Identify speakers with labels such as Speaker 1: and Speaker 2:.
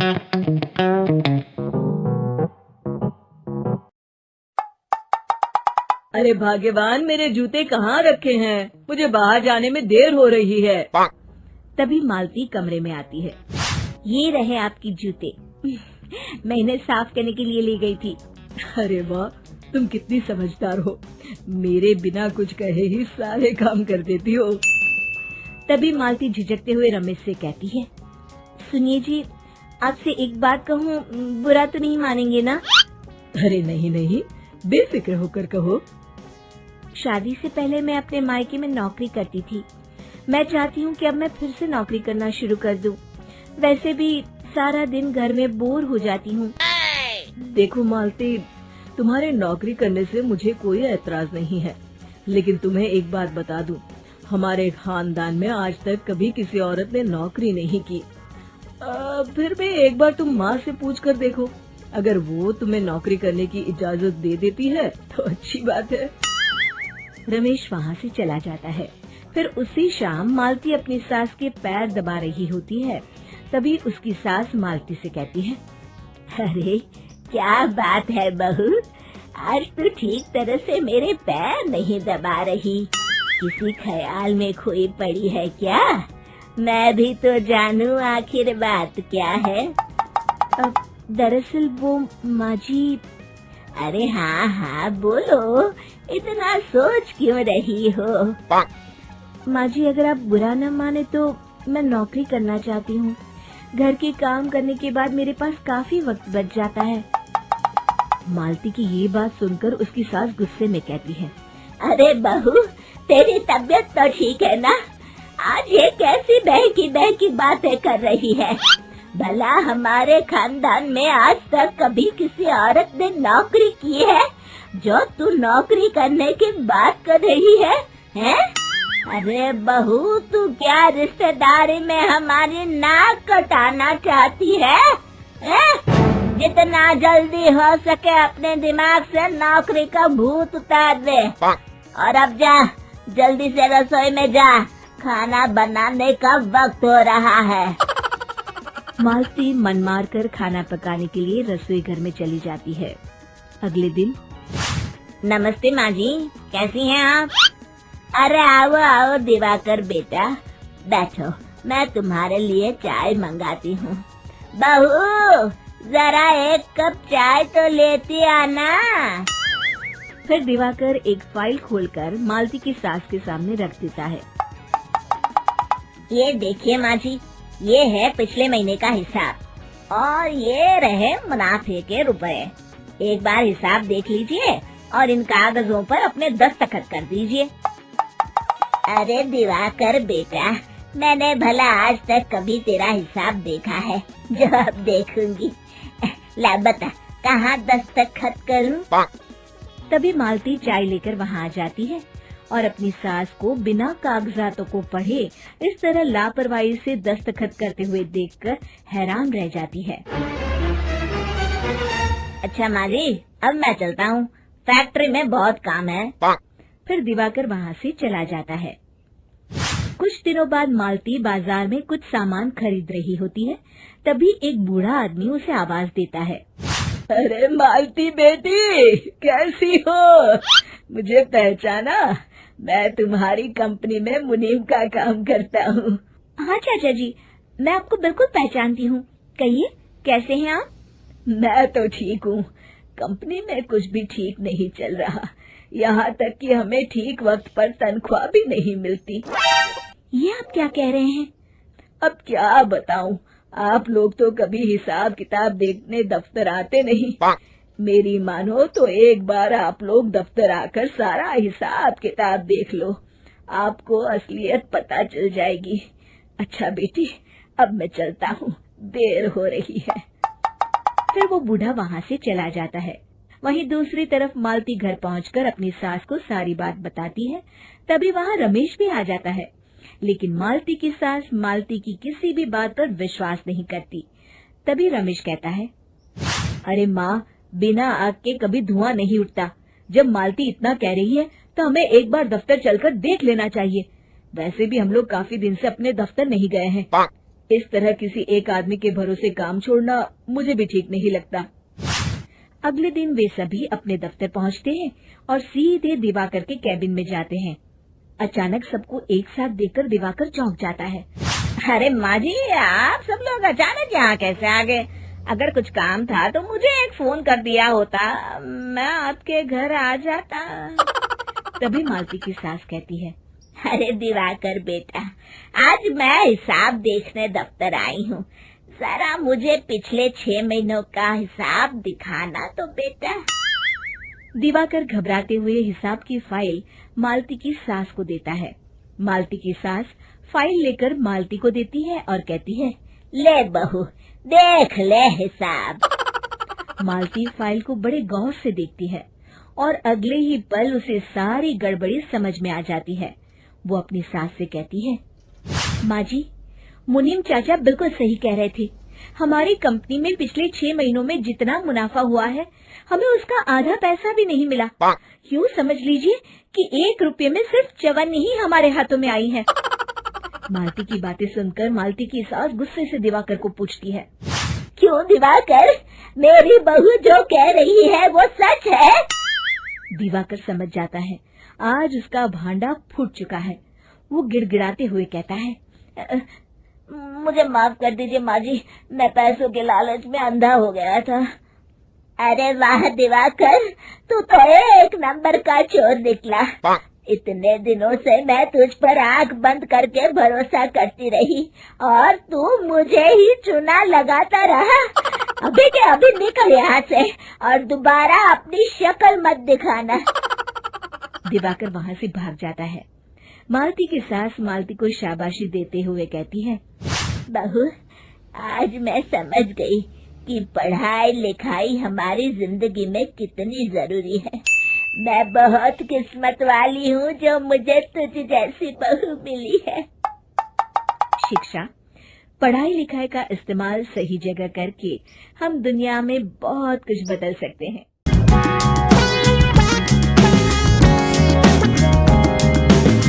Speaker 1: अरे भाग्यवान, मेरे जूते कहाँ रखे हैं? मुझे बाहर जाने में देर हो रही है।
Speaker 2: तभी मालती कमरे में आती है। ये रहे आपकी जूते। मैं इन्हें साफ करने के लिए ले गई थी।
Speaker 1: अरे वाह, तुम कितनी समझदार हो। मेरे बिना कुछ कहे ही सारे काम कर देती हो।
Speaker 2: तभी मालती झिझकते हुए रमेश से कहती है, सुनिए जी, आपसे एक बात कहूँ, बुरा तो नहीं मानेंगे ना?
Speaker 1: अरे नहीं नहीं, बेफिक्र होकर कहो।
Speaker 2: शादी से पहले मैं अपने मायके में नौकरी करती थी। मैं चाहती हूँ कि अब मैं फिर से नौकरी करना शुरू कर दूँ। वैसे भी सारा दिन घर में बोर हो जाती हूँ।
Speaker 1: देखो मालती, तुम्हारे नौकरी करने से मुझे कोई ऐतराज नहीं है, लेकिन तुम्हें एक बात बता दूं, हमारे खानदान में आज तक कभी किसी औरत ने नौकरी नहीं की। फिर भी एक बार तुम माँ से पूछ कर देखो, अगर वो तुम्हें नौकरी करने की इजाजत दे देती है तो अच्छी बात है।
Speaker 2: रमेश वहाँ से चला जाता है। फिर उसी शाम मालती अपनी सास के पैर दबा रही होती है। तभी उसकी सास मालती से कहती है, अरे क्या बात है बहू, आज तो ठीक तरह से मेरे पैर नहीं दबा रही। किसी ख्याल में खोई पड़ी है क्या? मैं भी तो जानूं आखिर बात क्या है। दरअसल वो माँ जी। अरे हाँ हाँ बोलो, इतना सोच क्यों रही हो? माँ जी, अगर आप बुरा न माने तो मैं नौकरी करना चाहती हूँ। घर के काम करने के बाद मेरे पास काफी वक्त बच जाता है। मालती की ये बात सुनकर उसकी सास गुस्से में कहती है, अरे बहू, तेरी तबीयत तो ठीक है ना? आज ये कैसी बहकी बातें कर रही है? भला हमारे खानदान में आज तक कभी किसी औरत ने नौकरी की है जो तू नौकरी करने की बात कर रही है? हैं? अरे बहू, तू क्या रिश्तेदारी में हमारी नाक कटाना चाहती है? जितना जल्दी हो सके अपने दिमाग से नौकरी का भूत उतार दे, और अब जा, जल्दी से रसोई में जा, खाना बनाने का वक्त हो रहा है। मालती मन मार कर खाना पकाने के लिए रसोई घर में चली जाती है। अगले दिन, नमस्ते माँ जी, कैसी हैं आप? अरे आओ आओ दिवाकर बेटा, बैठो, मैं तुम्हारे लिए चाय मंगाती हूँ। बहू, जरा एक कप चाय तो लेती आना। फिर दिवाकर एक फाइल खोलकर मालती की सास के सामने रख देता है। ये देखिए माँ जी, ये है पिछले महीने का हिसाब और ये रहे मुनाफे के रुपए। एक बार हिसाब देख लीजिए और इन कागजों पर अपने दस्तखत कर दीजिए। अरे दिवाकर बेटा, मैंने भला आज तक कभी तेरा हिसाब देखा है जो अब देखूंगी? ला बता, कहाँ दस्तखत करूं? तभी मालती चाय लेकर वहाँ आ जाती है और अपनी सास को बिना कागजातों को पढ़े इस तरह लापरवाही से दस्तखत करते हुए देखकर हैरान रह जाती है। अच्छा माँ जी, अब मैं चलता हूँ, फैक्ट्री में बहुत काम है। फिर दिवाकर वहाँ से चला जाता है। कुछ दिनों बाद मालती बाजार में कुछ सामान खरीद रही होती है। तभी एक बूढ़ा आदमी उसे आवाज देता है,
Speaker 1: अरे मालती बेटी, कैसी हो? मुझे पहचाना? मैं तुम्हारी कंपनी में मुनीम का काम करता हूँ।
Speaker 2: हाँ चाचा जी, मैं आपको बिल्कुल पहचानती हूँ। कहिए, कैसे हैं आप?
Speaker 1: मैं तो ठीक हूँ। कंपनी में कुछ भी ठीक नहीं चल रहा, यहाँ तक कि हमें ठीक वक्त पर तनख्वाह भी नहीं मिलती।
Speaker 2: ये आप क्या कह रहे हैं?
Speaker 1: अब क्या बताऊँ, आप लोग तो कभी हिसाब किताब देखने दफ्तर आते नहीं। मेरी मानो तो एक बार आप लोग दफ्तर आकर सारा हिसाब किताब देख लो, आपको असलियत पता चल जाएगी। अच्छा बेटी, अब मैं चलता हूँ, देर हो रही है।
Speaker 2: फिर वो बूढ़ा वहाँ से चला जाता है। वहीं दूसरी तरफ मालती घर पहुंचकर अपनी सास को सारी बात बताती है। तभी वहाँ रमेश भी आ जाता है, लेकिन मालती की सास मालती की किसी भी बात पर विश्वास नहीं करती। तभी रमेश कहता है, अरे माँ, बिना आग के कभी धुआं नहीं उठता। जब मालती इतना कह रही है तो हमें एक बार दफ्तर चलकर देख लेना चाहिए। वैसे भी हम लोग काफी दिन से अपने दफ्तर नहीं गए हैं।
Speaker 1: इस तरह किसी एक आदमी के भरोसे काम छोड़ना मुझे भी ठीक नहीं लगता।
Speaker 2: अगले दिन वे सभी अपने दफ्तर पहुंचते हैं और सीधे दिवाकर के कैबिन में जाते हैं। अचानक सबको एक साथ देखकर दिवाकर चौंक जाता है। अरे माँ जी, आप सब लोग अचानक यहाँ कैसे आ गए? अगर कुछ काम था तो मुझे एक फोन कर दिया होता, मैं आपके घर आ जाता। तभी मालती की सास कहती है, अरे दिवाकर बेटा, आज मैं हिसाब देखने दफ्तर आई हूँ, जरा मुझे पिछले 6 महीनों का हिसाब दिखाना तो बेटा। दिवाकर घबराते हुए हिसाब की फाइल मालती की सास को देता है। मालती की सास फाइल लेकर मालती को देती है और कहती है, ले बहू, देख ले हिसाब। मालती फाइल को बड़े गौर से देखती है और अगले ही पल उसे सारी गड़बड़ी समझ में आ जाती है। वो अपनी सास से कहती है, माँ जी, मुनीम चाचा बिल्कुल सही कह रहे थे। हमारी कंपनी में पिछले 6 महीनों में जितना मुनाफा हुआ है, हमें उसका आधा पैसा भी नहीं मिला। यूँ समझ लीजिए कि 1 रुपये में सिर्फ चवन्नी ही हमारे हाथों में आई है। मालती की बातें सुनकर मालती की सास गुस्से से दिवाकर को पूछती है, क्यों दिवाकर, मेरी बहू जो कह रही है वो सच है? दिवाकर समझ जाता है आज उसका भांडा फूट चुका है। वो गिड़गिड़ाते हुए कहता है, मुझे माफ कर दीजिए माँ जी, मैं पैसों के लालच में अंधा हो गया था। अरे वाह दिवाकर, तू तो 1 नंबर का चोर निकला। इतने दिनों से मैं तुझ पर आंख बंद करके भरोसा करती रही और तू मुझे ही चुना लगाता रहा। अभी के अभी निकल यहाँ से और दोबारा अपनी शक्ल मत दिखाना। दिवाकर वहाँ से भाग जाता है। मालती की सास मालती को शाबाशी देते हुए कहती है, बहू, आज मैं समझ गई कि पढ़ाई लिखाई हमारी जिंदगी में कितनी जरूरी है। मैं बहुत किस्मत वाली हूँ जो मुझे तुझ जैसी बहू मिली है। शिक्षा, पढ़ाई लिखाई का इस्तेमाल सही जगह करके हम दुनिया में बहुत कुछ बदल सकते हैं।